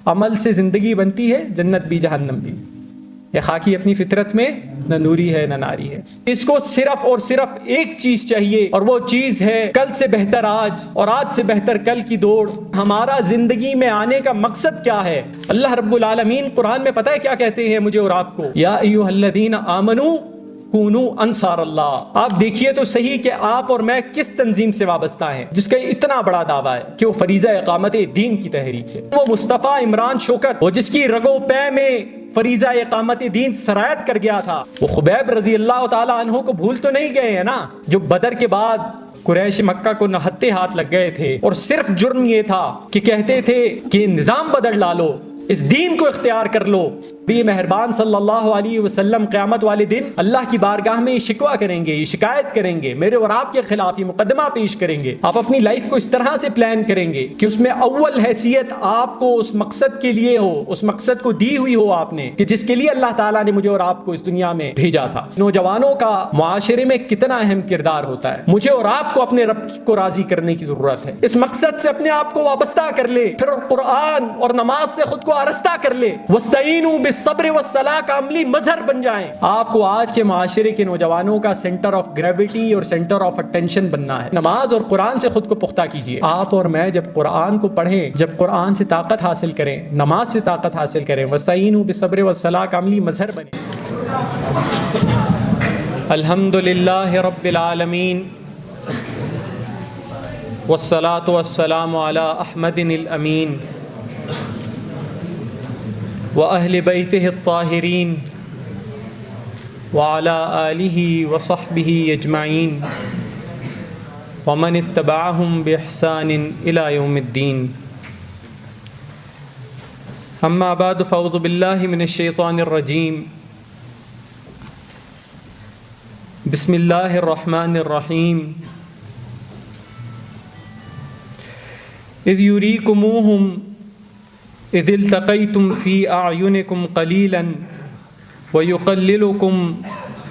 عمل سے زندگی بنتی ہے، جنت بھی جہنم بھی۔ یہ خاکی اپنی فطرت میں نہ نوری ہے نہ ناری ہے۔ اس کو صرف اور صرف ایک چیز چاہیے، اور وہ چیز ہے کل سے بہتر آج اور آج سے بہتر کل کی دوڑ۔ ہمارا زندگی میں آنے کا مقصد کیا ہے؟ اللہ رب العالمین قرآن میں پتہ ہے کیا کہتے ہیں مجھے اور آپ کو؟ یا ایھا الذین آمنوا کونوا انصار اللہ۔ آپ دیکھیے تو صحیح کہ آپ اور میں کس تنظیم سے وابستہ ہیں جس کا اتنا بڑا دعویٰ ہے کہ وہ فریضہ اقامت دین کی تحریک ہے۔ وہ مصطفیٰ عمران شوکت، وہ جس کی رگو پے میں فریضہ اقامت دین سرایت کر گیا تھا، وہ خبیب رضی اللہ تعالیٰ عنہ کو بھول تو نہیں گئے ہیں نا، جو بدر کے بعد قریش مکہ کو نہتے ہاتھ لگ گئے تھے، اور صرف جرم یہ تھا کہ کہتے تھے کہ نظام بدل ڈالو، اس دین کو اختیار کر لو۔ بھی مہربان صلی اللہ علیہ وسلم قیامت والے دن اللہ کی بارگاہ میں یہ شکوہ کریں گے، یہ شکایت کریں گے، میرے اور آپ کے خلاف یہ مقدمہ پیش کریں گے۔ آپ اپنی لائف کو اس طرح سے پلان کریں گے کہ اس میں اول حیثیت آپ کو اس مقصد کے لیے ہو، اس مقصد کو دی ہوئی ہو آپ نے، کہ جس کے لیے اللہ تعالیٰ نے مجھے اور آپ کو اس دنیا میں بھیجا تھا۔ نوجوانوں کا معاشرے میں کتنا اہم کردار ہوتا ہے۔ مجھے اور آپ کو اپنے رب کو راضی کرنے کی ضرورت ہے۔ اس مقصد سے اپنے آپ کو وابستہ کر لے، پھر قرآن اور نماز سے خود کو آراستہ کر لے۔ وَاسْتَعِینُوا بِالصَّبْرِ وَالصَّلَاةِ کا عملی مظہر بن جائیں۔ آپ کو آج کے معاشرے کے نوجوانوں کا سینٹر آف گریویٹی اور سینٹر آف اٹینشن بننا ہے۔ نماز اور قرآن سے خود کو پختہ کیجیے۔ آپ اور میں جب قرآن کو پڑھیں، جب قرآن سے طاقت حاصل کریں، نماز سے طاقت حاصل کریں، وَاسْتَعِینُوا بِالصَّبْرِ وَالصَّلَاةِ کا عملی مظہر بنیں۔ الحمدللہ رب العالمین والصلاة والسلام علی احمد الامین وأهل بيته الطاهرين وعلى آله وصحبه أجمعين ومن اتبعهم بإحسان إلى يوم الدين أما بعد فأعوذ بالله من الشيطان الرجيم بسم الله الرحمن الرحيم إذ يريكموهم إذ التقيتم في أعينكم قليلا ويقللكم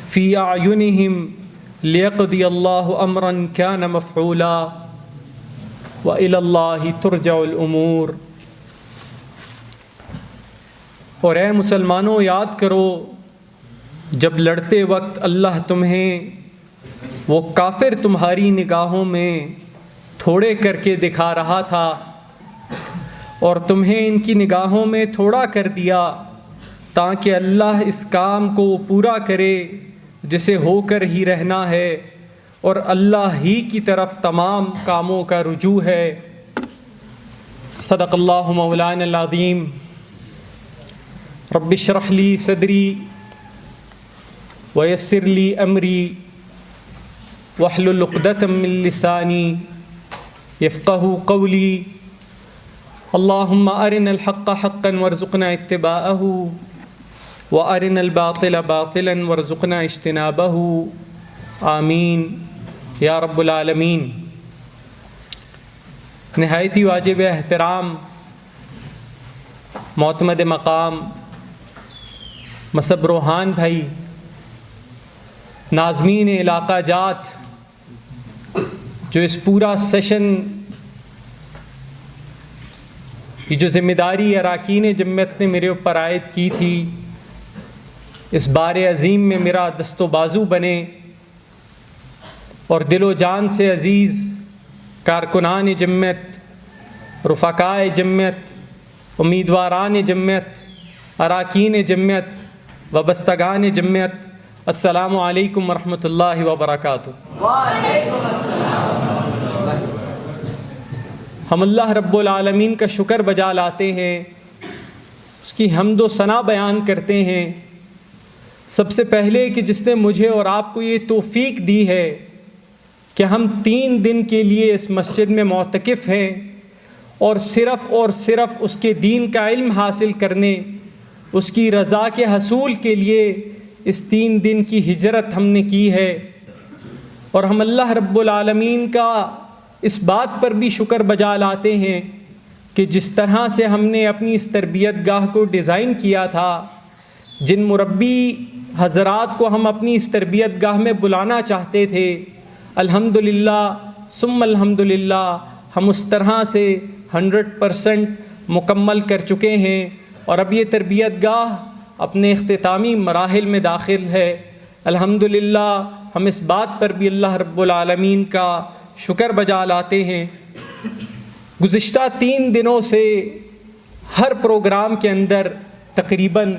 في أعينهم ليقضي الله أمرا كان مفعولا وإلى الله ترجع الأمور۔ اور اے مسلمانوں، یاد کرو جب لڑتے وقت اللہ تمہیں وہ کافر تمہاری نگاہوں میں تھوڑے کر کے دکھا رہا تھا، اور تمہیں ان کی نگاہوں میں تھوڑا کر دیا تاکہ اللہ اس کام کو پورا کرے جسے ہو کر ہی رہنا ہے، اور اللہ ہی کی طرف تمام کاموں کا رجوع ہے۔ صدق اللہ مولانا العظیم۔ رب اشرح لی صدری ویسر لی امری واحلل عقدۃ من لسانی یفقہوا قولی۔ اللہم ارنا الحق حقا وارزقنا اتباعہ وارنا الباطل باطلا وارزقنا اجتنابہ، آمین یا رب العالمین۔ نہایت ہی واجب احترام معتمد مقام مصعب روحان بھائی، ناظمین علاقہ جات جو اس پورا سیشن کی جو ذمہ داری اراکین جمعیت نے میرے اوپر عائد کی تھی، اس بار عظیم میں میرا دست و بازو بنے، اور دل و جان سے عزیز کارکنان جمعیت، رفقائے جمعیت، امیدواران جمعیت، اراکین جمعیت، وابستگان جمعیت، السلام علیکم ورحمۃ اللہ وبرکاتہ۔ وعلیکم السلام۔ ہم اللہ رب العالمین کا شکر بجا لاتے ہیں، اس کی حمد و ثنا بیان کرتے ہیں، سب سے پہلے کہ جس نے مجھے اور آپ کو یہ توفیق دی ہے کہ ہم 3 دن کے لیے اس مسجد میں معتکف ہیں، اور صرف اس کے دین کا علم حاصل کرنے، اس کی رضا کے حصول کے لیے اس 3 دن کی ہجرت ہم نے کی ہے۔ اور ہم اللہ رب العالمین کا اس بات پر بھی شکر بجا لاتے ہیں کہ جس طرح سے ہم نے اپنی اس تربیت گاہ کو ڈیزائن کیا تھا، جن مربی حضرات کو ہم اپنی اس تربیت گاہ میں بلانا چاہتے تھے، الحمدللہ ثم الحمدللہ ہم اس طرح سے 100% مکمل کر چکے ہیں اور اب یہ تربیت گاہ اپنے اختتامی مراحل میں داخل ہے۔ الحمدللہ ہم اس بات پر بھی اللہ رب العالمین کا شکر بجا لاتے ہیں، گزشتہ 3 دنوں سے ہر پروگرام کے اندر تقریباً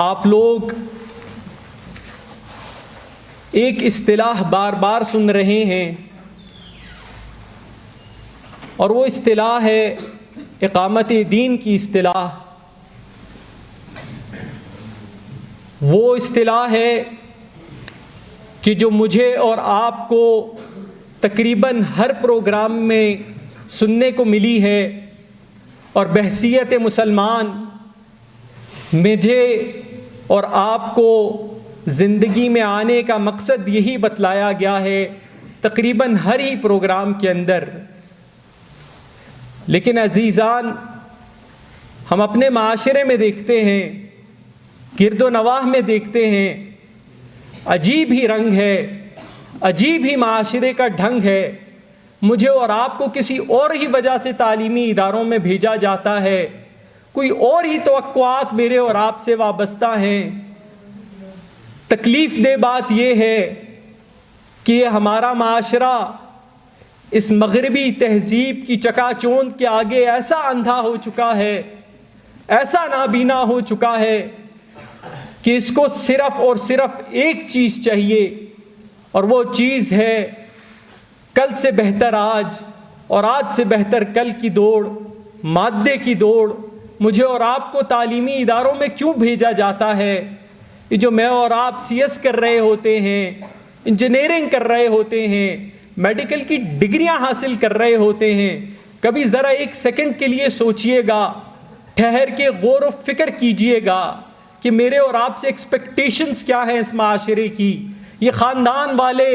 آپ لوگ ایک اصطلاح بار بار سن رہے ہیں، اور وہ اصطلاح ہے اقامت دین کی اصطلاح۔ وہ اصطلاح ہے کہ جو مجھے اور آپ کو تقریباً ہر پروگرام میں سننے کو ملی ہے، اور بحیثیت مسلمان مجھے اور آپ کو زندگی میں آنے کا مقصد یہی بتلایا گیا ہے تقریباً ہر ہی پروگرام کے اندر۔ لیکن عزیزان، ہم اپنے معاشرے میں دیکھتے ہیں، گرد و نواح میں دیکھتے ہیں، عجیب ہی رنگ ہے، عجیب ہی معاشرے کا ڈھنگ ہے۔ مجھے اور آپ کو کسی اور ہی وجہ سے تعلیمی اداروں میں بھیجا جاتا ہے، کوئی اور ہی توقعات میرے اور آپ سے وابستہ ہیں۔ تکلیف دہ بات یہ ہے کہ یہ ہمارا معاشرہ اس مغربی تہذیب کی چکا چوند کے آگے ایسا اندھا ہو چکا ہے، ایسا نابینا ہو چکا ہے کہ اس کو صرف اور صرف ایک چیز چاہیے، اور وہ چیز ہے کل سے بہتر آج اور آج سے بہتر کل کی دوڑ، مادے کی دوڑ۔ مجھے اور آپ کو تعلیمی اداروں میں کیوں بھیجا جاتا ہے؟ یہ جو میں اور آپ سی ایس کر رہے ہوتے ہیں، انجینئرنگ کر رہے ہوتے ہیں، میڈیکل کی ڈگریاں حاصل کر رہے ہوتے ہیں، کبھی ذرا ایک سیکنڈ کے لیے سوچئے گا، ٹھہر کے غور و فکر کیجئے گا کہ میرے اور آپ سے ایکسپیکٹیشنز کیا ہیں اس معاشرے کی؟ یہ خاندان والے،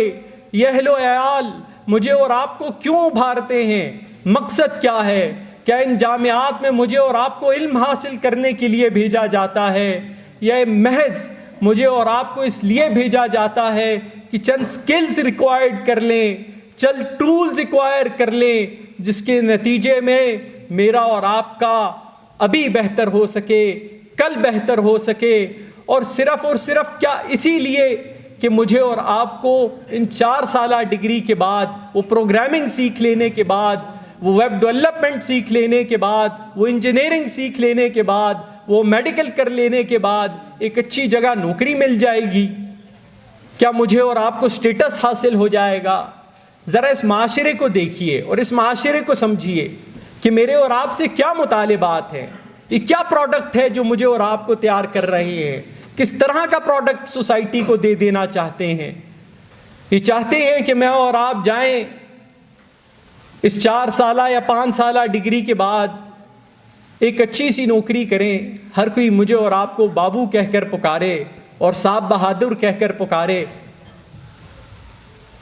یہ اہل و عیال مجھے اور آپ کو کیوں ابھارتے ہیں؟ مقصد کیا ہے؟ کیا ان جامعات میں مجھے اور آپ کو علم حاصل کرنے کے لیے بھیجا جاتا ہے، یا محض مجھے اور آپ کو اس لیے بھیجا جاتا ہے کہ چند سکلز ریکوائرڈ کر لیں، چند ٹولز ایکوائر کر لیں، جس کے نتیجے میں میرا اور آپ کا ابھی بہتر ہو سکے، کل بہتر ہو سکے؟ اور صرف کیا اسی لیے کہ مجھے اور آپ کو ان 4 سالہ ڈگری کے بعد، وہ پروگرامنگ سیکھ لینے کے بعد، وہ ویب ڈیولپمنٹ سیکھ لینے کے بعد، وہ انجینئرنگ سیکھ لینے کے بعد، وہ میڈیکل کر لینے کے بعد ایک اچھی جگہ نوکری مل جائے گی؟ کیا مجھے اور آپ کو سٹیٹس حاصل ہو جائے گا؟ ذرا اس معاشرے کو دیکھیے اور اس معاشرے کو سمجھیے کہ میرے اور آپ سے کیا مطالبات ہیں، یہ کیا پروڈکٹ ہے جو مجھے اور آپ کو تیار کر رہے ہیں، کس طرح کا پروڈکٹ سوسائٹی کو دے دینا چاہتے ہیں۔ یہ چاہتے ہیں کہ میں اور آپ جائیں اس 4 سالہ یا 5 سالہ ڈگری کے بعد ایک اچھی سی نوکری کریں، ہر کوئی مجھے اور آپ کو بابو کہہ کر پکارے اور صاحب بہادر کہہ کر پکارے،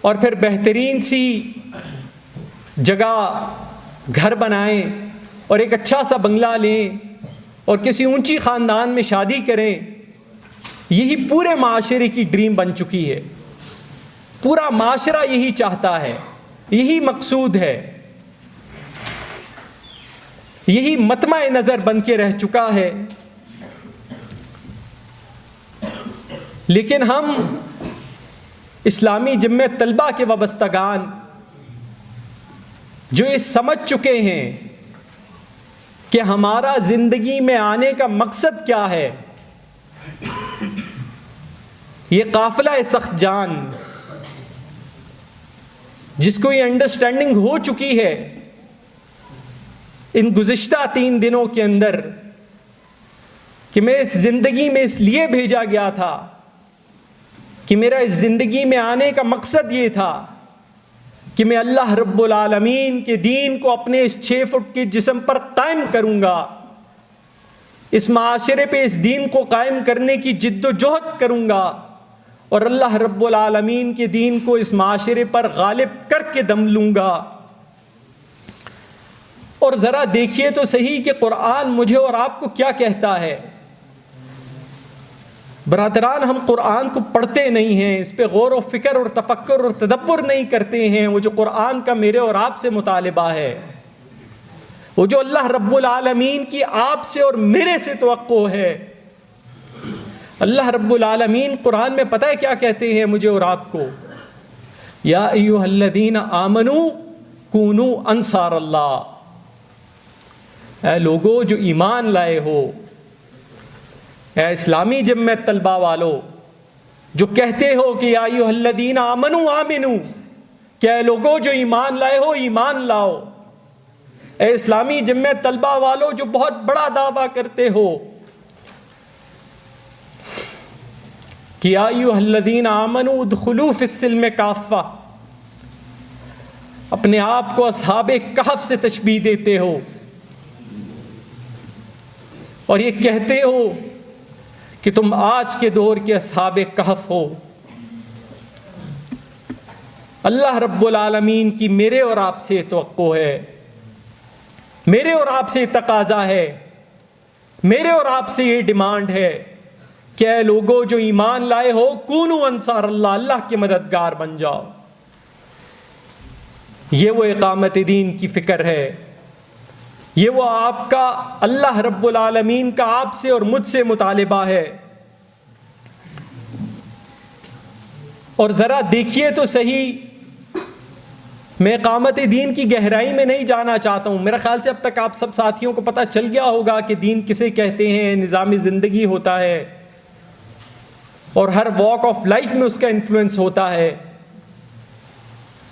اور پھر بہترین سی جگہ گھر بنائیں اور ایک اچھا سا بنگلہ لیں اور کسی اونچی خاندان میں شادی کریں۔ یہی پورے معاشرے کی ڈریم بن چکی ہے، پورا معاشرہ یہی چاہتا ہے، یہی مقصود ہے، یہی مطمع نظر بن کے رہ چکا ہے۔ لیکن ہم اسلامی جمعیت طلبہ کے وابستگان جو یہ سمجھ چکے ہیں کہ ہمارا زندگی میں آنے کا مقصد کیا ہے، یہ قافلہ سخت جان جس کو یہ انڈرسٹینڈنگ ہو چکی ہے ان گزشتہ 3 دنوں کے اندر کہ میں اس زندگی میں اس لیے بھیجا گیا تھا کہ میرا اس زندگی میں آنے کا مقصد یہ تھا کہ میں اللہ رب العالمین کے دین کو اپنے اس 6 فٹ کے جسم پر قائم کروں گا، اس معاشرے پہ اس دین کو قائم کرنے کی جد و جہد کروں گا، اور اللہ رب العالمین کے دین کو اس معاشرے پر غالب کر کے دم لوں گا۔ اور ذرا دیکھیے تو صحیح کہ قرآن مجھے اور آپ کو کیا کہتا ہے۔ برادران، ہم قرآن کو پڑھتے نہیں ہیں، اس پہ غور و فکر اور تفکر اور تدبر نہیں کرتے ہیں، وہ جو قرآن کا میرے اور آپ سے مطالبہ ہے وہ جو اللہ رب العالمین کی آپ سے اور میرے سے توقع ہے. اللہ رب العالمین قرآن میں پتہ ہے کیا کہتے ہیں مجھے اور آپ کو؟ یا ایھا الذین آمنوا کونوا انصار اللہ. اے لوگو جو ایمان لائے ہو، اے اسلامی جمعیت طلبہ والو جو کہتے ہو کہ یا ایھا الذین آمنوا آمنو، کہ اے لوگو جو ایمان لائے ہو ایمان لاؤ. اے اسلامی جمعیت طلبہ والو جو بہت بڑا دعویٰ کرتے ہو کہ یا ایھا الذین آمنوا ادخلوا فی السلم کافہ، اپنے آپ کو اصحاب کہف سے تشبیہ دیتے ہو اور یہ کہتے ہو کہ تم آج کے دور کے اصحاب کہف ہو. اللہ رب العالمین کی میرے اور آپ سے توقع ہے، میرے اور آپ سے تقاضا ہے، میرے اور آپ سے یہ ڈیمانڈ ہے کہ اے لوگوں جو ایمان لائے ہو کونوا انصار اللہ، اللہ کے مددگار بن جاؤ. یہ وہ اقامت دین کی فکر ہے، یہ وہ آپ کا اللہ رب العالمین کا آپ سے اور مجھ سے مطالبہ ہے. اور ذرا دیکھیے تو صحیح، میں اقامت دین کی گہرائی میں نہیں جانا چاہتا ہوں. میرا خیال سے اب تک آپ سب ساتھیوں کو پتہ چل گیا ہوگا کہ دین کسے کہتے ہیں. نظام زندگی ہوتا ہے اور ہر واک آف لائف میں اس کا انفلوئنس ہوتا ہے.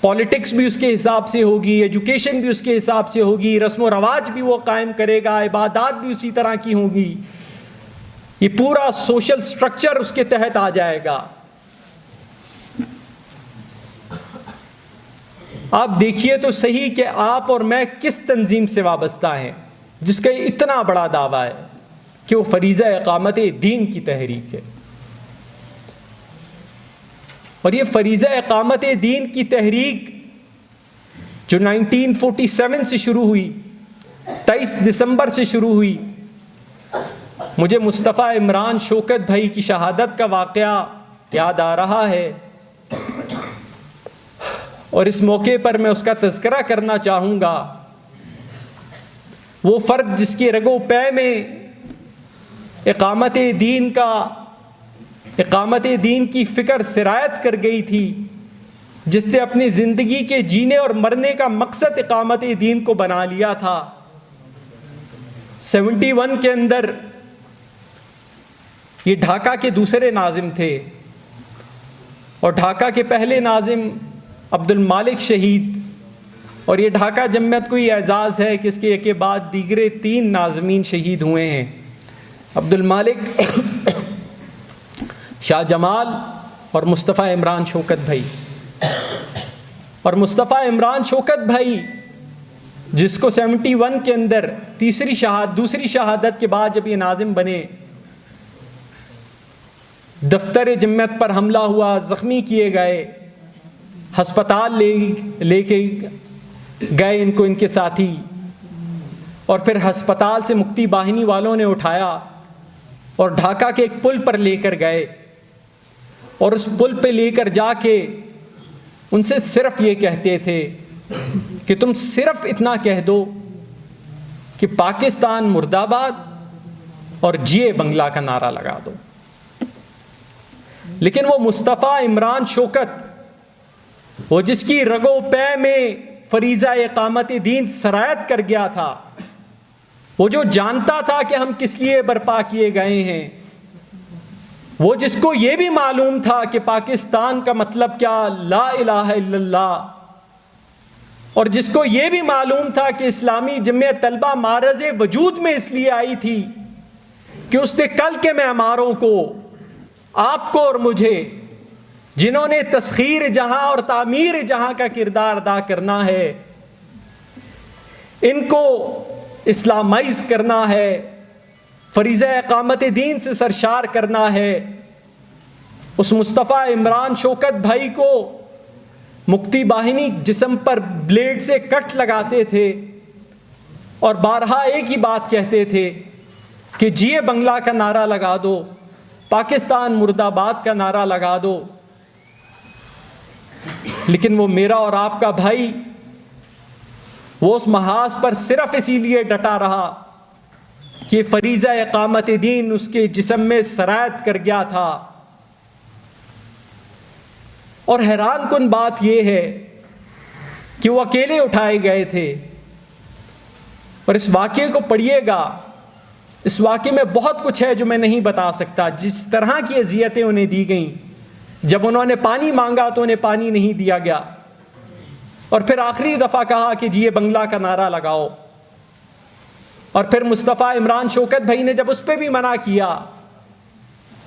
پالیٹکس بھی اس کے حساب سے ہوگی، ایجوکیشن بھی اس کے حساب سے ہوگی، رسم و رواج بھی وہ قائم کرے گا، عبادات بھی اسی طرح کی ہوں گی. یہ پورا سوشل سٹرکچر اس کے تحت آ جائے گا. آپ دیکھیے تو صحیح کہ آپ اور میں کس تنظیم سے وابستہ ہیں جس کا یہ اتنا بڑا دعویٰ ہے کہ وہ فریضہ اقامت دین کی تحریک ہے. اور یہ فریضہ اقامت دین کی تحریک جو 1947 سے شروع ہوئی، 23 دسمبر سے شروع ہوئی. مجھے مصطفیٰ عمران شوکت بھائی کی شہادت کا واقعہ یاد آ رہا ہے اور اس موقع پر میں اس کا تذکرہ کرنا چاہوں گا. وہ فرد جس کی رگ و پے میں اقامت دین کی فکر سرایت کر گئی تھی، جس نے اپنی زندگی کے جینے اور مرنے کا مقصد اقامت دین کو بنا لیا تھا. 71 کے اندر یہ ڈھاکہ کے دوسرے ناظم تھے اور ڈھاکہ کے پہلے ناظم عبد المالک شہید، اور یہ ڈھاکہ جمعیت کو یہ اعزاز ہے کہ اس کے بعد دیگرے 3 ناظمین شہید ہوئے ہیں. عبد المالک، شاہ جمال اور مصطفیٰ عمران شوکت بھائی. اور مصطفیٰ عمران شوکت بھائی جس کو 71 کے اندر دوسری شہادت کے بعد جب یہ ناظم بنے، دفتر جمعیت پر حملہ ہوا، زخمی کیے گئے، ہسپتال لے کے گئے ان کے ساتھی، اور پھر ہسپتال سے مکتی باہنی والوں نے اٹھایا اور ڈھاکہ کے ایک پل پر لے کر گئے اور اس پل پہ لے کر جا کے ان سے صرف یہ کہتے تھے کہ تم صرف اتنا کہہ دو کہ پاکستان مرد آباد اور جیے بنگلہ کا نعرہ لگا دو. لیکن وہ مصطفیٰ عمران شوکت، وہ جس کی رگ و پے میں فریضہ اقامت دین سرایت کر گیا تھا، وہ جو جانتا تھا کہ ہم کس لیے برپا کیے گئے ہیں، وہ جس کو یہ بھی معلوم تھا کہ پاکستان کا مطلب کیا، لا الہ الا اللہ، اور جس کو یہ بھی معلوم تھا کہ اسلامی جمعیت طلبہ معرض وجود میں اس لیے آئی تھی کہ اس نے کل کے معماروں کو، آپ کو اور مجھے، جنہوں نے تسخیر جہاں اور تعمیر جہاں کا کردار ادا کرنا ہے، ان کو اسلامائز کرنا ہے، فریضہ اقامت دین سے سرشار کرنا ہے. اس مصطفیٰ عمران شوکت بھائی کو مکتی باہنی جسم پر بلیڈ سے کٹ لگاتے تھے اور بارہا ایک ہی بات کہتے تھے کہ جیے بنگلہ کا نعرہ لگا دو، پاکستان مرد آباد کا نعرہ لگا دو. لیکن وہ میرا اور آپ کا بھائی، وہ اس محاذ پر صرف اسی لیے ڈٹا رہا کہ فریضہ اقامت دین اس کے جسم میں سرایت کر گیا تھا. اور حیران کن بات یہ ہے کہ وہ اکیلے اٹھائے گئے تھے. اور اس واقعے کو پڑھیے گا, اس واقعے میں بہت کچھ ہے جو میں نہیں بتا سکتا. جس طرح کی اذیتیں انہیں دی گئیں, جب انہوں نے پانی مانگا تو انہیں پانی نہیں دیا گیا, اور پھر آخری دفعہ کہا کہ جی یہ بنگلہ کا نعرہ لگاؤ, اور پھر مصطفیٰ عمران شوکت بھائی نے جب اس پہ بھی منع کیا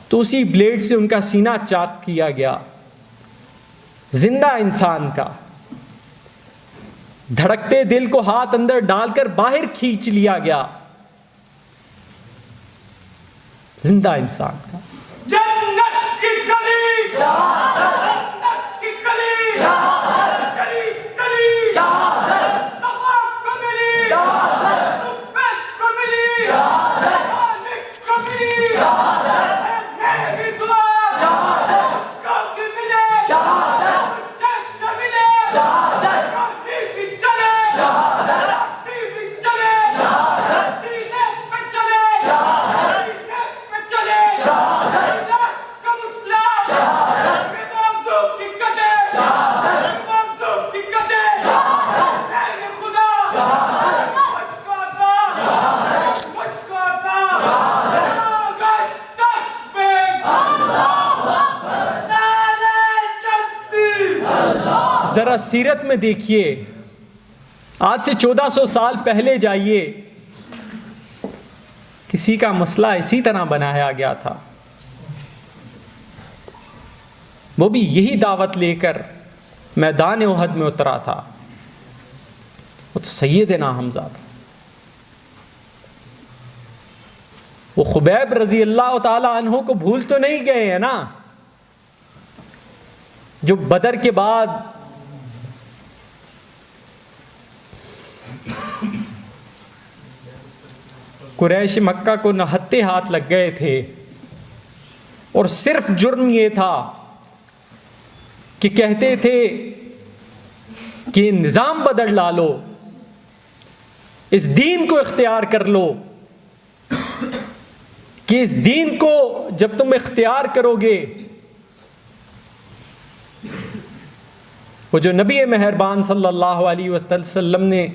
تو اسی بلیڈ سے ان کا سینہ چاک کیا گیا. زندہ انسان کا دھڑکتے دل کو ہاتھ اندر ڈال کر باہر کھینچ لیا گیا. زندہ انسان کا. جنت کی گلی جنت کی گلی گلی گلی دفاع کو ملی ربیت کو ملی مالک کو ملی میری دعا مجھ کو بھی ملے مجھ جیسے ملے گاڑی بھی چلے لاٹھی بھی چلے سینے پہ چلے سینے پہ چلے لاش کا مسلح بے بازو بھی کٹے بے بازو بھی کٹے میرے خدا مجھ کو عطا مجھ کو عطا نعرہ تکبیر نعرہ تکبیر. ذرا سیرت میں دیکھیے, آج سے 1400 سال پہلے جائیے, کسی کا مسئلہ اسی طرح بنایا گیا تھا. وہ بھی یہی دعوت لے کر میدان احد میں اترا تھا. وہ تو سیدنا حمزہ تھا. وہ خبیب رضی اللہ تعالی عنہ کو بھول تو نہیں گئے ہیں نا, جو بدر کے بعد قریش مکہ کو نہتے ہاتھ لگ گئے تھے, اور صرف جرم یہ تھا کہ کہتے تھے کہ نظام بدل ڈالو, اس دین کو اختیار کر لو, کہ اس دین کو جب تم اختیار کرو گے, وہ جو نبی مہربان صلی اللہ علیہ وسلم نے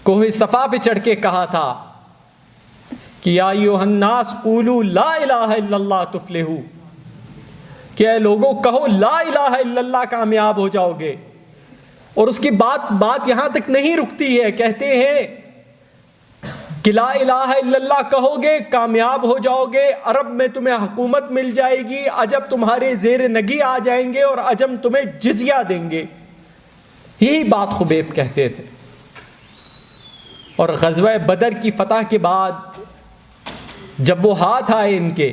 کوہ صفا پہ چڑھ کے کہا تھا کہ یا ایھا الناس قولوا لا الہ الا اللہ تفلحوا, کہ اے لوگوں کہو لا الہ الا اللہ, کامیاب ہو جاؤ گے. اور اس کی بات یہاں تک نہیں رکتی ہے, کہتے ہیں کہ لا الہ الا اللہ کہو گے کامیاب ہو جاؤ گے, عرب میں تمہیں حکومت مل جائے گی, عجب تمہارے زیر نگی آ جائیں گے, اور عجم تمہیں جزیہ دیں گے. یہی بات خبیب کہتے تھے. اور غزوہ بدر کی فتح کے بعد جب وہ ہاتھ آئے ان کے,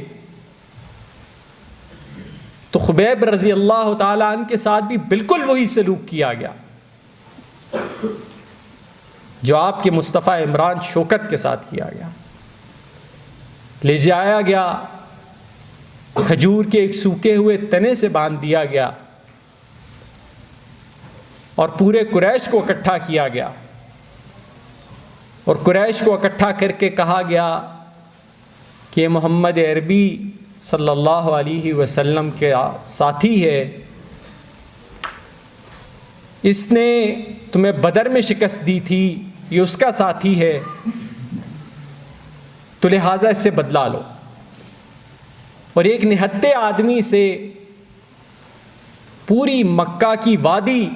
تو خبیب رضی اللہ تعالیٰ عنہ کے ساتھ بھی بالکل وہی سلوک کیا گیا جو آپ کے مصطفیٰ عمران شوکت کے ساتھ کیا گیا. لے جایا گیا, کھجور کے ایک سوکھے ہوئے تنے سے باندھ دیا گیا, اور پورے قریش کو اکٹھا کیا گیا, اور قریش کو اکٹھا کر کے کہا گیا کہ محمد عربی صلی اللہ علیہ وسلم کے ساتھی ہے, اس نے تمہیں بدر میں شکست دی تھی, یہ اس کا ساتھی ہے, تو لہٰذا اس سے بدلہ لو. اور ایک نہتے آدمی سے پوری مکہ کی وادی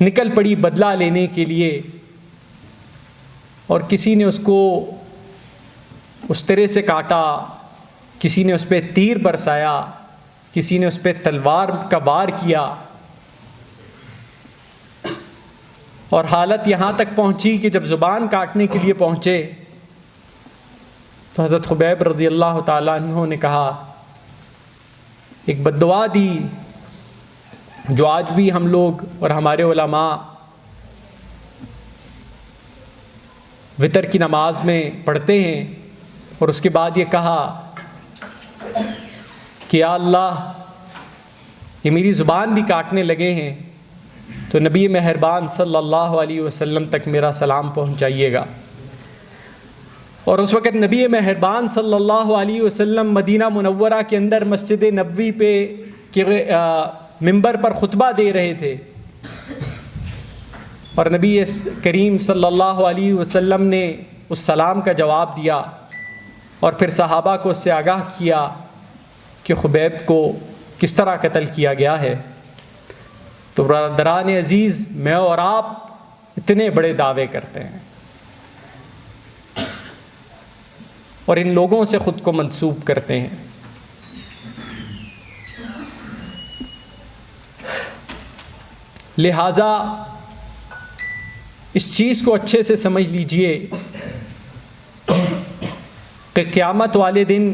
نکل پڑی بدلہ لینے کے لیے, اور کسی نے اس کو اس طرح سے کاٹا, کسی نے اس پہ تیر برسایا, کسی نے اس پہ تلوار کا وار کیا, اور حالت یہاں تک پہنچی کہ جب زبان کاٹنے کے لیے پہنچے تو حضرت خبیب رضی اللہ تعالیٰ عنہ نے کہا, ایک بد دعا دی جو آج بھی ہم لوگ اور ہمارے علماء وتر کی نماز میں پڑھتے ہیں, اور اس کے بعد یہ کہا کہ یا اللہ یہ میری زبان بھی کاٹنے لگے ہیں, تو نبی مہربان صلی اللہ علیہ وسلم تک میرا سلام پہنچائیے گا۔ اور اس وقت نبی مہربان صلی اللہ علیہ وسلم مدینہ منورہ کے اندر مسجد نبوی پہ ممبر پر خطبہ دے رہے تھے، اور نبی کریم صلی اللہ علیہ وسلم نے اس سلام کا جواب دیا، اور پھر صحابہ کو اس سے آگاہ کیا کہ خبیب کو کس طرح قتل کیا گیا ہے۔ تو برادران عزیز، میں اور آپ اتنے بڑے دعوے کرتے ہیں اور ان لوگوں سے خود کو منسوب کرتے ہیں۔ لہٰذا اس چیز کو اچھے سے سمجھ لیجئے کہ قیامت والے دن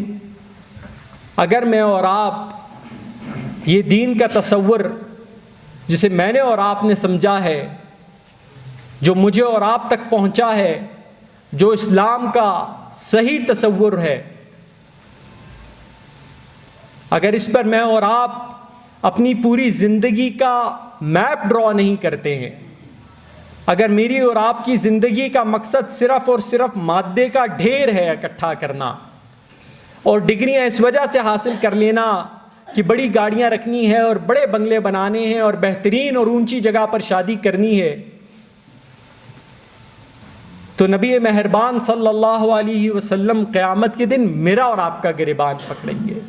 اگر میں اور آپ یہ دین کا تصور جسے میں نے اور آپ نے سمجھا ہے، جو مجھے اور آپ تک پہنچا ہے، جو اسلام کا صحیح تصور ہے، اگر اس پر میں اور آپ اپنی پوری زندگی کا میپ ڈرا نہیں کرتے ہیں، اگر میری اور آپ کی زندگی کا مقصد صرف اور صرف مادے کا ڈھیر ہے اکٹھا کرنا، اور ڈگریاں اس وجہ سے حاصل کر لینا کہ بڑی گاڑیاں رکھنی ہے اور بڑے بنگلے بنانے ہیں اور بہترین اور اونچی جگہ پر شادی کرنی ہے، تو نبی مہربان صلی اللہ علیہ وسلم قیامت کے دن میرا اور آپ کا گریبان پکڑیں گے۔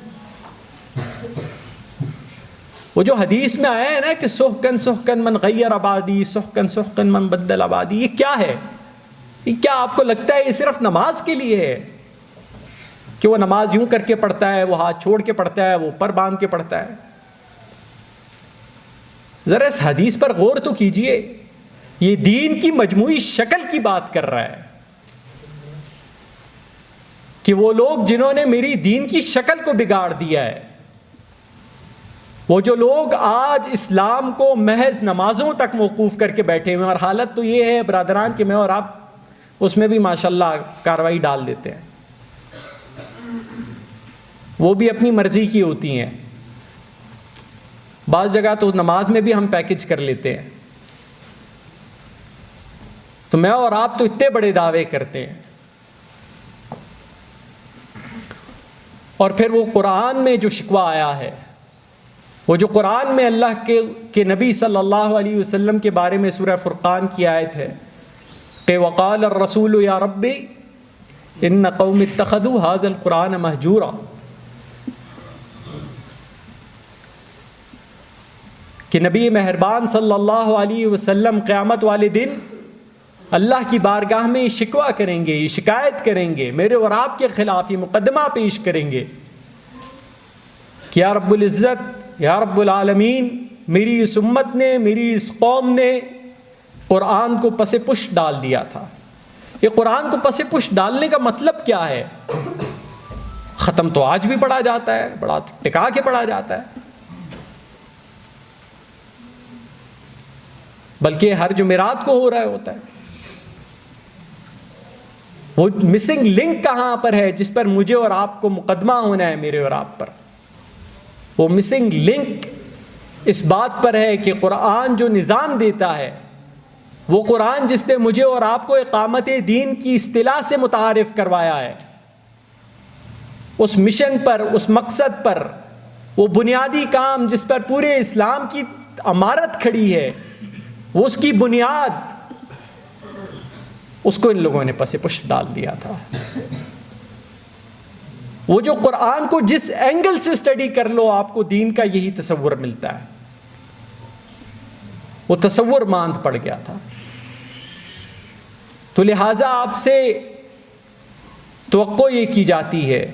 وہ جو حدیث میں آیا ہے نا کہ سحقن سحقن من غیر آبادی، سحقن سحقن من بدل آبادی، یہ کیا ہے؟ یہ کیا آپ کو لگتا ہے یہ صرف نماز کے لیے ہے کہ وہ نماز یوں کر کے پڑھتا ہے، وہ ہاتھ چھوڑ کے پڑھتا ہے، وہ پر باندھ کے پڑھتا ہے؟ ذرا اس حدیث پر غور تو کیجئے، یہ دین کی مجموعی شکل کی بات کر رہا ہے کہ وہ لوگ جنہوں نے میری دین کی شکل کو بگاڑ دیا ہے، وہ جو لوگ آج اسلام کو محض نمازوں تک موقوف کر کے بیٹھے ہوئے، اور حالت تو یہ ہے برادران کہ میں اور آپ اس میں بھی ماشاءاللہ کاروائی ڈال دیتے ہیں، وہ بھی اپنی مرضی کی ہوتی ہیں، بعض جگہ تو نماز میں بھی ہم پیکج کر لیتے ہیں۔ تو میں اور آپ تو اتنے بڑے دعوے کرتے ہیں، اور پھر وہ قرآن میں جو شکوہ آیا ہے، وہ جو قرآن میں اللہ کے نبی صلی اللہ علیہ وسلم کے بارے میں سورہ فرقان کی آیت ہے کہ وقال الرسول یا ربی ان قوم اتخذوا هذا القرآن مہجورا، کہ نبی مہربان صلی اللہ علیہ وسلم قیامت والے دن اللہ کی بارگاہ میں شکوہ کریں گے، شکایت کریں گے، میرے اور آپ کے خلاف یہ مقدمہ پیش کریں گے کہ یا رب العزت، یا رب العالمین، میری اس امت نے، میری اس قوم نے قرآن کو پس پش ڈال دیا تھا۔ یہ قرآن کو پس پش ڈالنے کا مطلب کیا ہے؟ ختم تو آج بھی پڑھا جاتا ہے، بڑا ٹکا کے پڑھا جاتا ہے، بلکہ ہر جمعرات کو ہو رہا ہوتا ہے۔ وہ مسنگ لنک کہاں پر ہے جس پر مجھے اور آپ کو مقدمہ ہونا ہے، میرے اور آپ پر؟ وہ مسنگ لنک اس بات پر ہے کہ قرآن جو نظام دیتا ہے، وہ قرآن جس نے مجھے اور آپ کو اقامت دین کی اصطلاح سے متعارف کروایا ہے، اس مشن پر، اس مقصد پر، وہ بنیادی کام جس پر پورے اسلام کی عمارت کھڑی ہے، وہ اس کی بنیاد، اس کو ان لوگوں نے پس پش ڈال دیا تھا۔ وہ جو قرآن کو جس اینگل سے اسٹڈی کر لو آپ کو دین کا یہی تصور ملتا ہے، وہ تصور ماند پڑ گیا تھا۔ تو لہٰذا آپ سے توقع یہ کی جاتی ہے،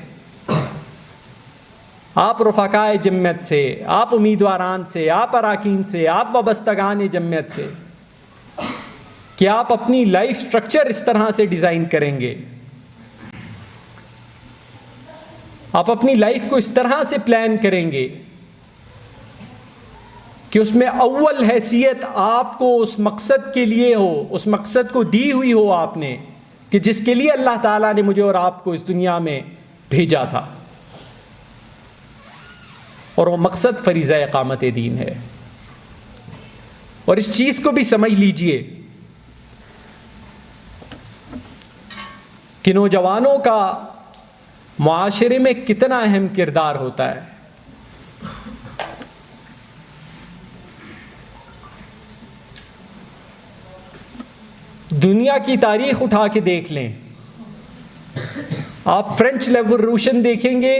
آپ رفقائے جمعیت سے، آپ امیدواران سے، آپ اراکین سے، آپ وابستگان جمعیت سے، کہ آپ اپنی لائف سٹرکچر اس طرح سے ڈیزائن کریں گے، آپ اپنی لائف کو اس طرح سے پلان کریں گے کہ اس میں اول حیثیت آپ کو اس مقصد کے لیے ہو، اس مقصد کو دی ہوئی ہو آپ نے کہ جس کے لیے اللہ تعالیٰ نے مجھے اور آپ کو اس دنیا میں بھیجا تھا، اور وہ مقصد فریضہ اقامت دین ہے۔ اور اس چیز کو بھی سمجھ لیجئے کہ نوجوانوں کا معاشرے میں کتنا اہم کردار ہوتا ہے. دنیا کی تاریخ اٹھا کے دیکھ لیں, آپ فرینچ ریولوشن دیکھیں گے,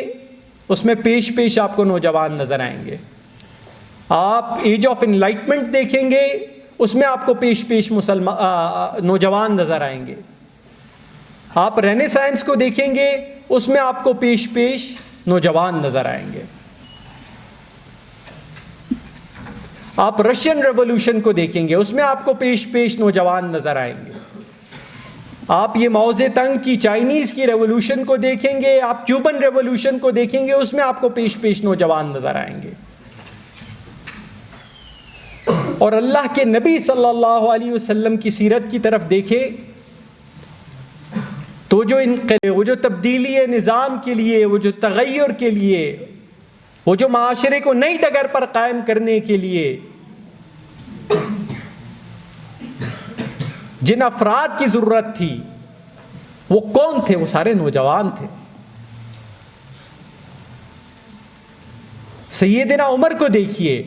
اس میں پیش پیش آپ کو نوجوان نظر آئیں گے. آپ ایج آف انلائٹمنٹ دیکھیں گے, اس میں آپ کو پیش پیش نوجوان نظر آئیں گے. آپ رینیسانس کو دیکھیں گے, اس میں آپ کو پیش پیش نوجوان نظر آئیں گے. آپ رشین ریولوشن کو دیکھیں گے, اس میں آپ کو پیش پیش نوجوان نظر آئیں گے. آپ یہ ماؤ زے تنگ کی چائنیز کی ریولوشن کو دیکھیں گے, آپ کیوبن ریولوشن کو دیکھیں گے, اس میں آپ کو پیش پیش نوجوان نظر آئیں گے. اور اللہ کے نبی صلی اللہ علیہ وسلم کی سیرت کی طرف دیکھیں تو وہ جو تبدیلی نظام کے لیے, وہ جو تغیر کے لیے, وہ جو معاشرے کو نئی ڈگر پر قائم کرنے کے لیے جن افراد کی ضرورت تھی, وہ کون تھے؟ وہ سارے نوجوان تھے. سیدنا عمر کو دیکھیے,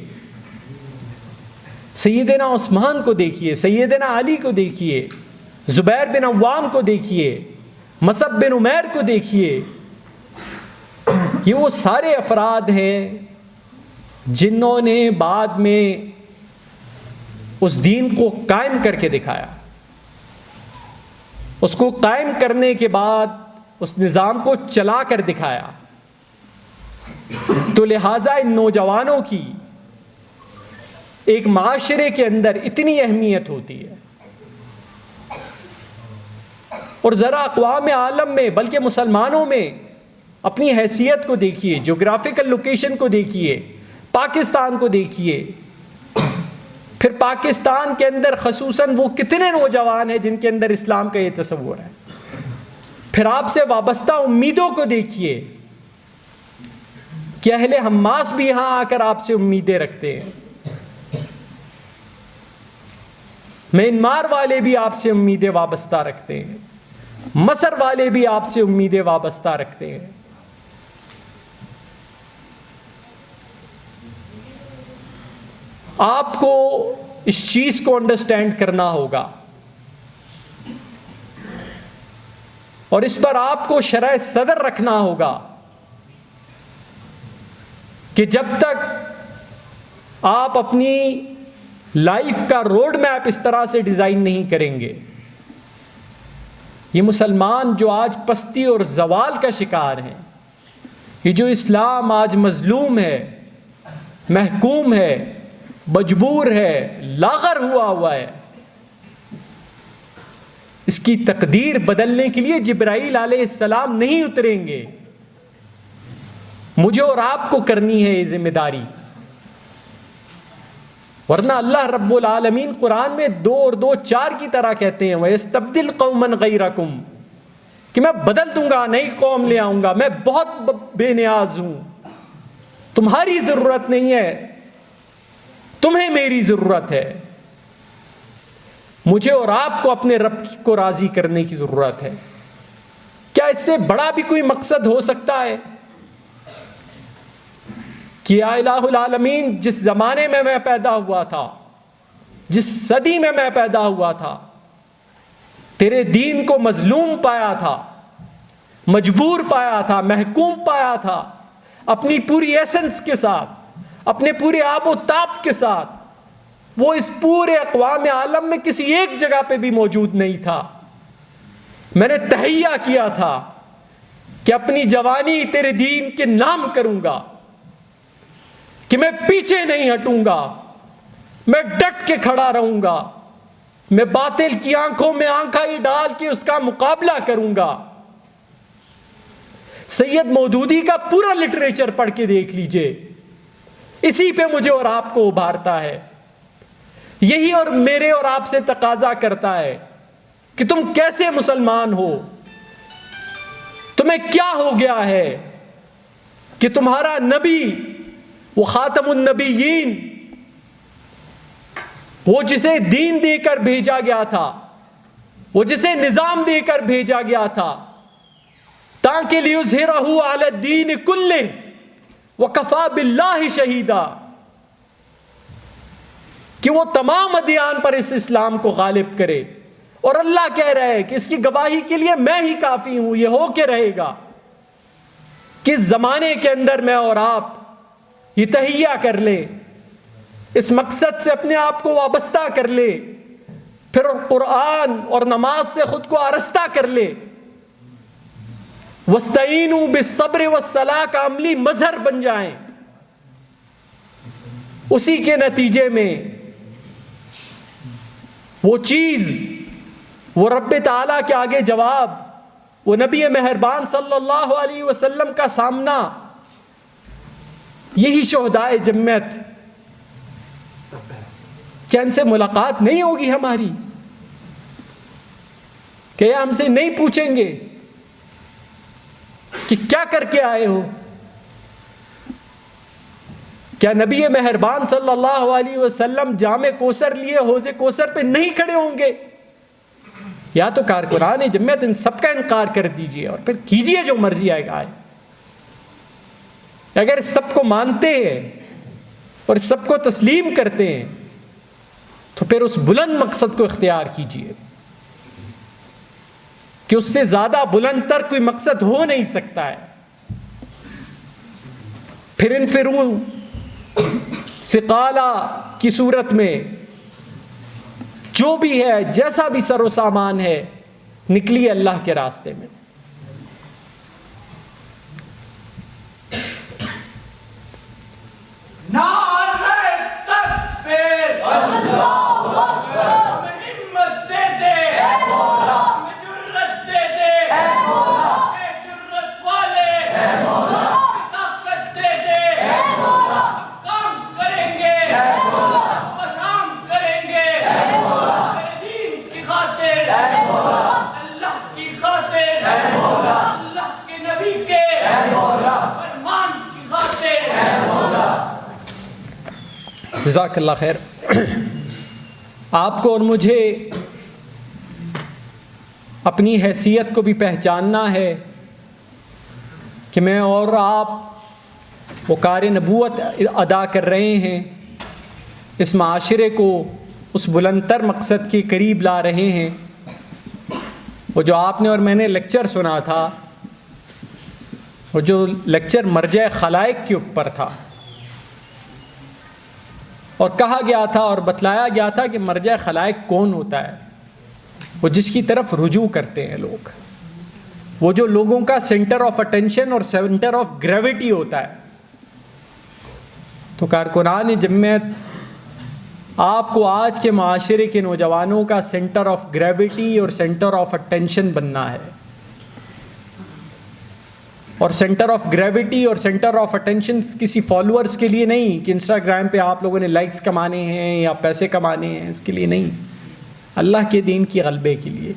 سیدنا عثمان کو دیکھیے, سیدنا علی کو دیکھیے, زبیر بن عوام کو دیکھیے, مصعب بن عمیر کو دیکھیے. یہ وہ سارے افراد ہیں جنہوں نے بعد میں اس دین کو قائم کر کے دکھایا. اس کو قائم کرنے کے بعد اس نظام کو چلا کر دکھایا. تو لہٰذا ان نوجوانوں کی ایک معاشرے کے اندر اتنی اہمیت ہوتی ہے. اور ذرا اقوام عالم میں, بلکہ مسلمانوں میں اپنی حیثیت کو دیکھیے, جغرافیکل لوکیشن کو دیکھیے, پاکستان کو دیکھیے. پھر پاکستان کے اندر خصوصاً وہ کتنے نوجوان ہیں جن کے اندر اسلام کا یہ تصور ہے. پھر آپ سے وابستہ امیدوں کو دیکھیے کہ اہل حماس بھی یہاں آ کر آپ سے امیدیں رکھتے ہیں, میانمار والے بھی آپ سے امیدیں وابستہ رکھتے ہیں, مصر والے بھی آپ سے امیدیں وابستہ رکھتے ہیں. آپ کو اس چیز کو انڈرسٹینڈ کرنا ہوگا اور اس پر آپ کو شرح صدر رکھنا ہوگا کہ جب تک آپ اپنی لائف کا روڈ میپ اس طرح سے ڈیزائن نہیں کریں گے, یہ مسلمان جو آج پستی اور زوال کا شکار ہیں, یہ جو اسلام آج مظلوم ہے, محکوم ہے, مجبور ہے, لاغر ہوا ہے, اس کی تقدیر بدلنے کے لیے جبرائیل علیہ السلام نہیں اتریں گے. مجھے اور آپ کو کرنی ہے یہ ذمہ داری. ورنہ اللہ رب العالمین قرآن میں 2 اور 2 4 کی طرح کہتے ہیں, وَيَسْتَبْدِلْ قَوْمًا غَيْرَكُمْ, کہ میں بدل دوں گا, نئی قوم لے آؤں گا, میں بہت بے نیاز ہوں, تمہاری ضرورت نہیں ہے, تمہیں میری ضرورت ہے. مجھے اور آپ کو اپنے رب کو راضی کرنے کی ضرورت ہے. کیا اس سے بڑا بھی کوئی مقصد ہو سکتا ہے کہ یا الہ العالمین, جس زمانے میں میں پیدا ہوا تھا, جس صدی میں میں پیدا ہوا تھا, تیرے دین کو مظلوم پایا تھا, مجبور پایا تھا, محکوم پایا تھا, اپنی پوری ایسنس کے ساتھ, اپنے پورے آب و تاب کے ساتھ, وہ اس پورے اقوام عالم میں کسی ایک جگہ پہ بھی موجود نہیں تھا. میں نے تہیہ کیا تھا کہ اپنی جوانی تیرے دین کے نام کروں گا, کہ میں پیچھے نہیں ہٹوں گا, میں ڈٹ کے کھڑا رہوں گا, میں باطل کی آنکھوں میں آنکھیں ڈال کے اس کا مقابلہ کروں گا. سید مودودی کا پورا لٹریچر پڑھ کے دیکھ لیجئے, اسی پہ مجھے اور آپ کو ابھارتا ہے. یہی اور میرے اور آپ سے تقاضا کرتا ہے کہ تم کیسے مسلمان ہو, تمہیں کیا ہو گیا ہے کہ تمہارا نبی, وہ خاتم النبیین, وہ جسے دین دے کر بھیجا گیا تھا، وہ جسے نظام دے کر بھیجا گیا تھا، تاکہ لیظہرہ علی الدین کلہ وکفی باللہ شہیدا، کہ وہ تمام ادیان پر اس اسلام کو غالب کرے. اور اللہ کہہ رہا ہے کہ اس کی گواہی کے لیے میں ہی کافی ہوں. یہ ہو کے رہے گا کس زمانے کے اندر میں اور آپ یہ تہیہ کر لیں، اس مقصد سے اپنے آپ کو وابستہ کر لے، پھر قرآن اور نماز سے خود کو آراستہ کر لے، وَاسْتَعِینُوا بِالصَّبْرِ وَالصَّلَاةِ کا عملی مظہر بن جائیں. اسی کے نتیجے میں وہ چیز، وہ رب تعالیٰ کے آگے جواب، وہ نبی مہربان صلی اللہ علیہ وسلم کا سامنا، یہی شہدائے جمعیت، کیا ان سے ملاقات نہیں ہوگی ہماری؟ کیا ہم سے نہیں پوچھیں گے کہ کیا کر کے آئے ہو؟ کیا نبی مہربان صلی اللہ علیہ وسلم جام کوثر لیے حوض کوثر پہ نہیں کھڑے ہوں گے؟ یا تو کارکنان جمعیت ان سب کا انکار کر دیجئے اور پھر کیجئے جو مرضی آئے گا. اگر اس سب کو مانتے ہیں اور اس سب کو تسلیم کرتے ہیں تو پھر اس بلند مقصد کو اختیار کیجئے کہ اس سے زیادہ بلند تر کوئی مقصد ہو نہیں سکتا ہے. پھر انفروا ثقالا کی صورت میں جو بھی ہے، جیسا بھی سر و سامان ہے، نکلیے اللہ کے راستے میں. نعرہ تکبیر، اللہ اکبر، ہمیں ہمت دے دے، اے مولا، ہمیں جرت دے دے، اے مولا، اے جرت والے، اے مولا، طاقت دے دے، اے مولا، ہم کام کریں گے، اے مولا، ہم شام کریں گے، اے مولا، تیرے دین کی خاطر، اے مولا، اللہ کی خاطر، اے مولا، اللہ کے نبی کے، اے مولا، فرمان کی خاطر، اے مولا. جزاک اللہ خیر. آپ کو اور مجھے اپنی حیثیت کو بھی پہچاننا ہے کہ میں اور آپ وہ کار نبوت ادا کر رہے ہیں، اس معاشرے کو اس بلند تر مقصد کے قریب لا رہے ہیں. وہ جو آپ نے اور میں نے لیکچر سنا تھا، وہ جو لیکچر مرجع خلائق کے اوپر تھا، اور کہا گیا تھا اور بتلایا گیا تھا کہ مرجع خلائق کون ہوتا ہے؟ وہ جس کی طرف رجوع کرتے ہیں لوگ، وہ جو لوگوں کا سینٹر آف اٹینشن اور سینٹر آف گریویٹی ہوتا ہے. تو کارکنان جمعیت، آپ کو آج کے معاشرے کے نوجوانوں کا سینٹر آف گریویٹی اور سینٹر آف اٹینشن بننا ہے. اور سینٹر آف گریویٹی اور سینٹر آف اٹینشن کسی فالوورز کے لیے نہیں کہ انسٹاگرام پہ آپ لوگوں نے لائکس کمانے ہیں یا پیسے کمانے ہیں، اس کے لیے نہیں، اللہ کے دین کی غلبے کے لیے.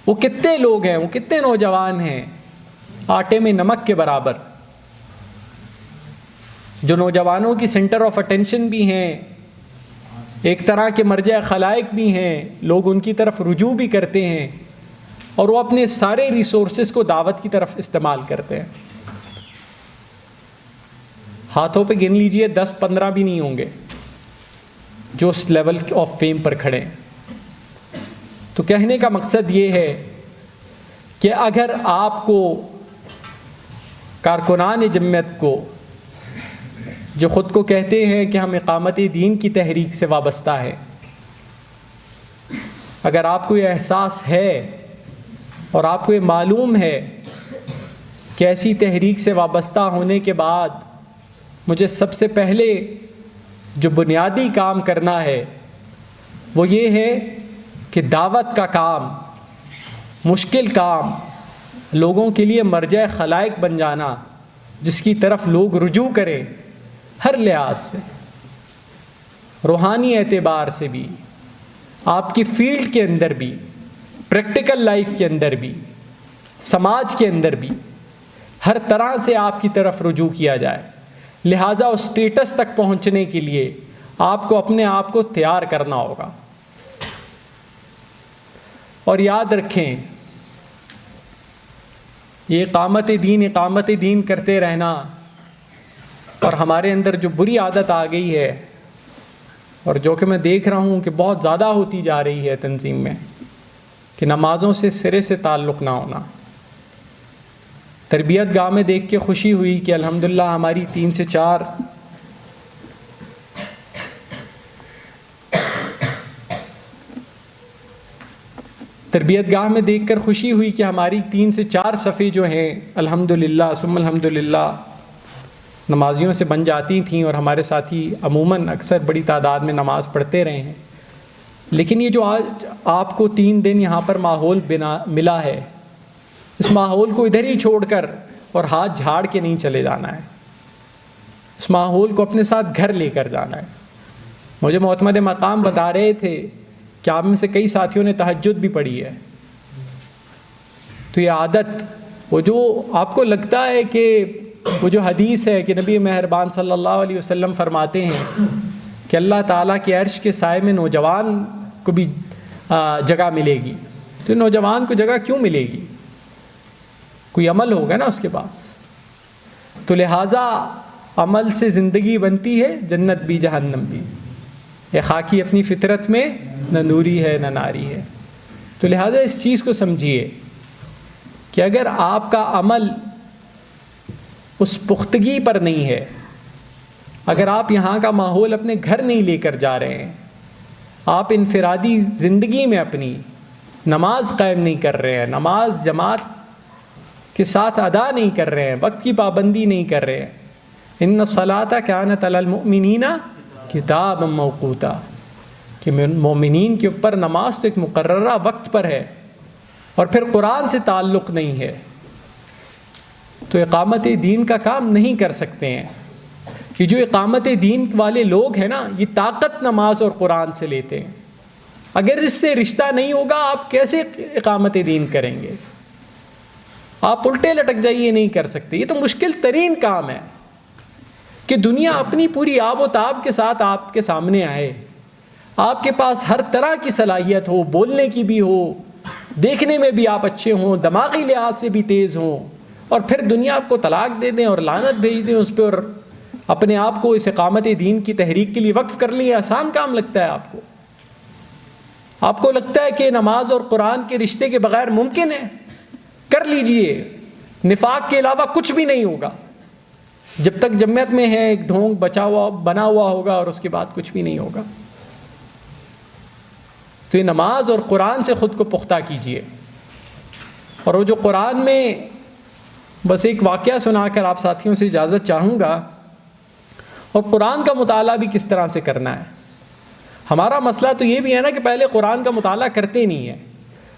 وہ کتنے لوگ ہیں، وہ کتنے نوجوان ہیں آٹے میں نمک کے برابر، جو نوجوانوں کی سینٹر آف اٹینشن بھی ہیں، ایک طرح کے مرجع خلائق بھی ہیں، لوگ ان کی طرف رجوع بھی کرتے ہیں، اور وہ اپنے سارے ریسورسز کو دعوت کی طرف استعمال کرتے ہیں. ہاتھوں پہ گن لیجئے 10-15 بھی نہیں ہوں گے جو اس لیول آف فیم پر کھڑے ہیں. تو کہنے کا مقصد یہ ہے کہ اگر آپ کو کارکنان جمعیت کو، جو خود کو کہتے ہیں کہ ہم اقامت دین کی تحریک سے وابستہ ہیں، اگر آپ کو یہ احساس ہے اور آپ کو یہ معلوم ہے کہ ایسی تحریک سے وابستہ ہونے کے بعد مجھے سب سے پہلے جو بنیادی کام کرنا ہے وہ یہ ہے کہ دعوت کا کام، مشکل کام، لوگوں کے لیے مرجع خلائق بن جانا، جس کی طرف لوگ رجوع کریں ہر لحاظ سے، روحانی اعتبار سے بھی، آپ کی فیلڈ کے اندر بھی، پریکٹیکل لائف کے اندر بھی، سماج کے اندر بھی، ہر طرح سے آپ کی طرف رجوع کیا جائے. لہٰذا اس سٹیٹس تک پہنچنے کے لیے آپ کو اپنے آپ کو تیار کرنا ہوگا. اور یاد رکھیں یہ اقامت دین کرتے رہنا، اور ہمارے اندر جو بری عادت آ گئی ہے اور جو کہ میں دیکھ رہا ہوں کہ بہت زیادہ ہوتی جا رہی ہے تنظیم میں، کہ نمازوں سے سرے سے تعلق نہ ہونا. تربیت گاہ میں دیکھ کے خوشی ہوئی کہ الحمدللہ ہماری 3 سے 4 تربیت گاہ میں دیکھ کر خوشی ہوئی کہ ہماری 3 سے 4 صفیں جو ہیں الحمدللہ ثم الحمدللہ نمازیوں سے بن جاتی تھیں، اور ہمارے ساتھی عموماً اکثر بڑی تعداد میں نماز پڑھتے رہے ہیں. لیکن یہ جو آج آپ کو 3 دن یہاں پر ماحول ملا ہے، اس ماحول کو ادھر ہی چھوڑ کر اور ہاتھ جھاڑ کے نہیں چلے جانا ہے. اس ماحول کو اپنے ساتھ گھر لے کر جانا ہے. مجھے معتمد مقام بتا رہے تھے کہ آپ میں سے کئی ساتھیوں نے تہجد بھی پڑھی ہے. تو یہ عادت، وہ جو آپ کو لگتا ہے کہ وہ جو حدیث ہے کہ نبی مہربان صلی اللہ علیہ وسلم فرماتے ہیں کہ اللہ تعالیٰ کے عرش کے سائے میں نوجوان کو بھی جگہ ملے گی، تو نوجوان کو جگہ کیوں ملے گی؟ کوئی عمل ہوگا نا اس کے پاس. تو لہٰذا عمل سے زندگی بنتی ہے، جنت بھی جہنم بھی. یہ خاکی اپنی فطرت میں نہ نوری ہے نہ ناری ہے. تو لہٰذا اس چیز کو سمجھیے کہ اگر آپ کا عمل اس پختگی پر نہیں ہے، اگر آپ یہاں کا ماحول اپنے گھر نہیں لے کر جا رہے ہیں، آپ انفرادی زندگی میں اپنی نماز قائم نہیں کر رہے ہیں، نماز جماعت کے ساتھ ادا نہیں کر رہے ہیں، وقت کی پابندی نہیں کر رہے ہیں، ان الصلاۃ کانت علی المؤمنین کتابا موقوتا، کہ مومنین کے اوپر نماز تو ایک مقررہ وقت پر ہے، اور پھر قرآن سے تعلق نہیں ہے، تو اقامت دین کا کام نہیں کر سکتے ہیں. کہ جو اقامت دین والے لوگ ہیں نا، یہ طاقت نماز اور قرآن سے لیتے ہیں. اگر اس سے رشتہ نہیں ہوگا آپ کیسے اقامت دین کریں گے؟ آپ الٹے لٹک جائیے نہیں کر سکتے. یہ تو مشکل ترین کام ہے کہ دنیا اپنی پوری آب و تاب کے ساتھ آپ کے سامنے آئے، آپ کے پاس ہر طرح کی صلاحیت ہو، بولنے کی بھی ہو، دیکھنے میں بھی آپ اچھے ہوں، دماغی لحاظ سے بھی تیز ہوں، اور پھر دنیا آپ کو طلاق دے دیں اور لعنت بھیج دیں اس پہ، اور اپنے آپ کو اس اقامت دین کی تحریک کے لیے وقف کر لیں. آسان کام لگتا ہے آپ کو؟ آپ کو لگتا ہے کہ نماز اور قرآن کے رشتے کے بغیر ممکن ہے؟ کر لیجئے. نفاق کے علاوہ کچھ بھی نہیں ہوگا. جب تک جمعیت میں ہے ایک ڈھونگ بنا ہوا ہوگا، اور اس کے بعد کچھ بھی نہیں ہوگا. تو یہ نماز اور قرآن سے خود کو پختہ کیجئے. اور وہ جو قرآن میں، بس ایک واقعہ سنا کر آپ ساتھیوں سے اجازت چاہوں گا. اور قرآن کا مطالعہ بھی کس طرح سے کرنا ہے. ہمارا مسئلہ تو یہ بھی ہے نا کہ پہلے قرآن کا مطالعہ کرتے نہیں ہیں،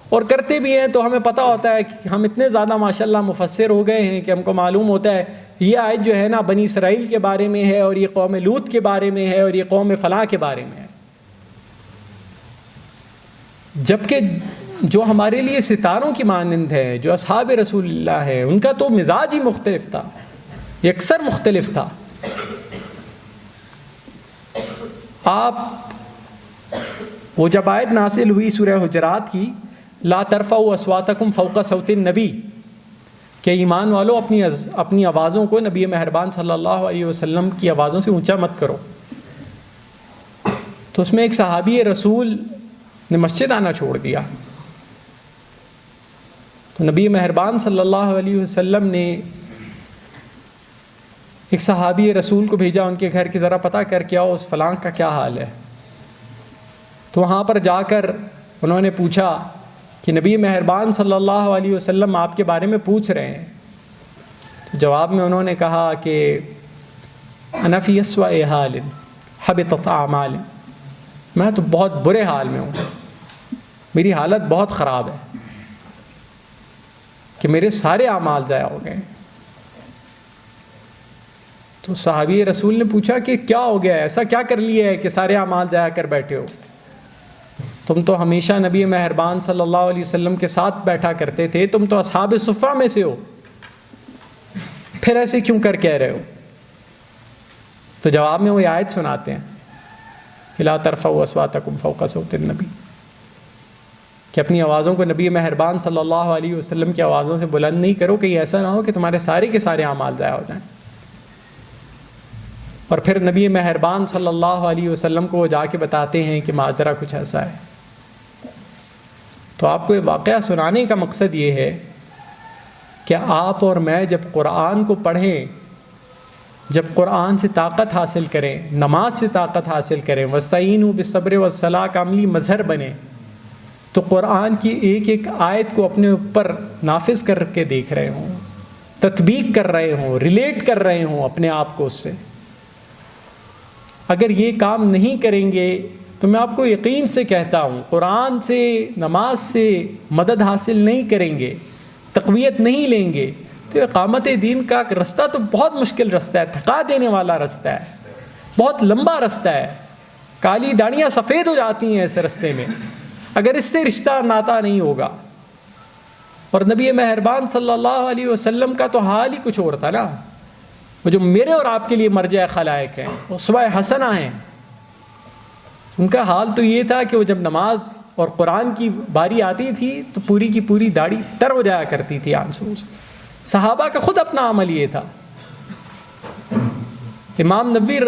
اور کرتے بھی ہیں تو ہمیں پتہ ہوتا ہے کہ ہم اتنے زیادہ ماشاءاللہ مفسر ہو گئے ہیں کہ ہم کو معلوم ہوتا ہے یہ آیت جو ہے نا بنی اسرائیل کے بارے میں ہے، اور یہ قوم لوط کے بارے میں ہے، اور یہ قوم فلاں کے بارے میں ہے. جبکہ جو ہمارے لیے ستاروں کی مانند ہے، جو اصحاب رسول اللہ ہے، ان کا تو مزاج ہی مختلف تھا، یکسر مختلف تھا. آپ وہ جب آیت نازل ہوئی سورہ حجرات کی، لا ترفعوا اصواتکم فوق صوت النبی، کہ ایمان والو اپنی آوازوں کو نبی مہربان صلی اللہ علیہ وسلم کی آوازوں سے اونچا مت کرو. تو اس میں ایک صحابی رسول نے مسجد آنا چھوڑ دیا. تو نبی مہربان صلی اللہ علیہ وسلم نے ایک صحابی رسول کو بھیجا ان کے گھر کے ذرا پتہ کر کے آؤ اس فلاں کا کیا حال ہے. تو وہاں پر جا کر انہوں نے پوچھا کہ نبی مہربان صلی اللہ علیہ وسلم آپ کے بارے میں پوچھ رہے ہیں. تو جواب میں انہوں نے کہا کہ انا فی اسوأ حال حبطت اعمال، میں تو بہت برے حال میں ہوں، میری حالت بہت خراب ہے کہ میرے سارے اعمال ضائع ہو گئے. تو صحابی رسول نے پوچھا کہ کیا ہو گیا، ایسا کیا کر لیا ہے کہ سارے اعمال ضائع کر بیٹھے ہو؟ تم تو ہمیشہ نبی مہربان صلی اللہ علیہ وسلم کے ساتھ بیٹھا کرتے تھے، تم تو اصحاب صفہ میں سے ہو، پھر ایسے کیوں کہہ رہے ہو؟ تو جواب میں وہ آیت سناتے ہیں کہ لا ترفعوا اصواتکم فوق صوت النبی، کہ اپنی آوازوں کو نبی مہربان صلی اللہ علیہ وسلم کی آوازوں سے بلند نہیں کرو، کہ ایسا نہ ہو کہ تمہارے سارے کے سارے اعمال ضائع ہو جائیں۔ اور پھر نبی مہربان صلی اللہ علیہ وسلم کو وہ جا کے بتاتے ہیں کہ ماجرا کچھ ایسا ہے۔ تو آپ کو یہ واقعہ سنانے کا مقصد یہ ہے کہ آپ اور میں جب قرآن کو پڑھیں، جب قرآن سے طاقت حاصل کریں، نماز سے طاقت حاصل کریں، وَاسْتَعِینُوا بِالصَّبْرِ وَالصَّلَاةِ کا عملی مظہر بنے، تو قرآن کی ایک ایک آیت کو اپنے اوپر نافذ کر کے دیکھ رہے ہوں، تطبیق کر رہے ہوں، ریلیٹ کر رہے ہوں اپنے آپ کو اس سے۔ اگر یہ کام نہیں کریں گے تو میں آپ کو یقین سے کہتا ہوں، قرآن سے، نماز سے مدد حاصل نہیں کریں گے، تقویت نہیں لیں گے، تو اقامت دین کا رستہ تو بہت مشکل رستہ ہے، تھکا دینے والا رستہ ہے، بہت لمبا رستہ ہے، کالی داڑیاں سفید ہو جاتی ہیں اس رستے میں اگر اس سے رشتہ ناتا نہیں ہوگا۔ اور نبی مہربان صلی اللہ علیہ وسلم کا تو حال ہی کچھ اور تھا نا، وہ جو میرے اور آپ کے لیے مرجع خلائق ہیں، اسوہ حسنہ ہیں، ان کا حال تو یہ تھا کہ وہ جب نماز اور قرآن کی باری آتی تھی تو پوری کی پوری داڑھی تر ہو جایا کرتی تھی آنسو سے۔ صحابہ کا خود اپنا عمل یہ تھا۔ امام نووی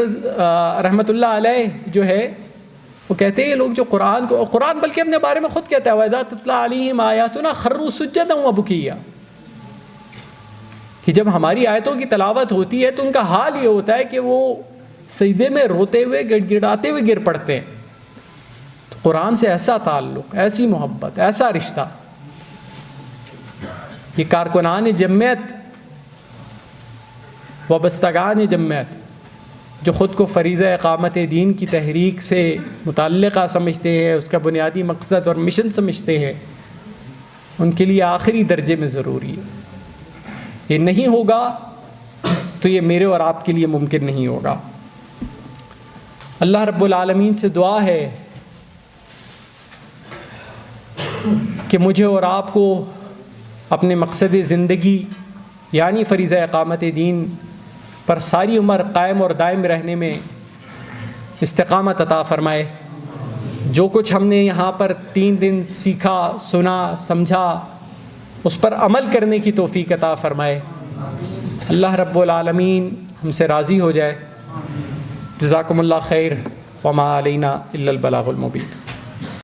رحمۃ اللہ علیہ جو ہے وہ کہتے ہیں، یہ لوگ جو قرآن بلکہ اپنے بارے میں خود کہتا ہے وَإِذَا تُتْلَىٰ عَلَيْهِمْ آيَاتُنَا خَرُّوا سُجَّدًا وَبُكِيًّا، کہ جب ہماری آیتوں کی تلاوت ہوتی ہے تو ان کا حال یہ ہوتا ہے کہ وہ سجدے میں روتے ہوئے گڑ گڑاتے ہوئے گر پڑتے ہیں۔ تو قرآن سے ایسا تعلق، ایسی محبت، ایسا رشتہ، یہ کارکنان جمعیت، وابستگان جمعیت جو خود کو فریضہ اقامت دین کی تحریک سے متعلقہ سمجھتے ہیں، اس کا بنیادی مقصد اور مشن سمجھتے ہیں، ان کے لیے آخری درجے میں ضروری ہے۔ یہ نہیں ہوگا تو یہ میرے اور آپ کے لیے ممکن نہیں ہوگا۔ اللہ رب العالمین سے دعا ہے کہ مجھے اور آپ کو اپنے مقصد زندگی یعنی فریضہ اقامت دین پر ساری عمر قائم اور دائم رہنے میں استقامت عطا فرمائے۔ جو کچھ ہم نے یہاں پر 3 دن سیکھا، سنا، سمجھا، اس پر عمل کرنے کی توفیق عطا فرمائے۔ اللہ رب العالمین ہم سے راضی ہو جائے۔ جزاکم اللہ خیر، وما علینا الا البلاغ المبین۔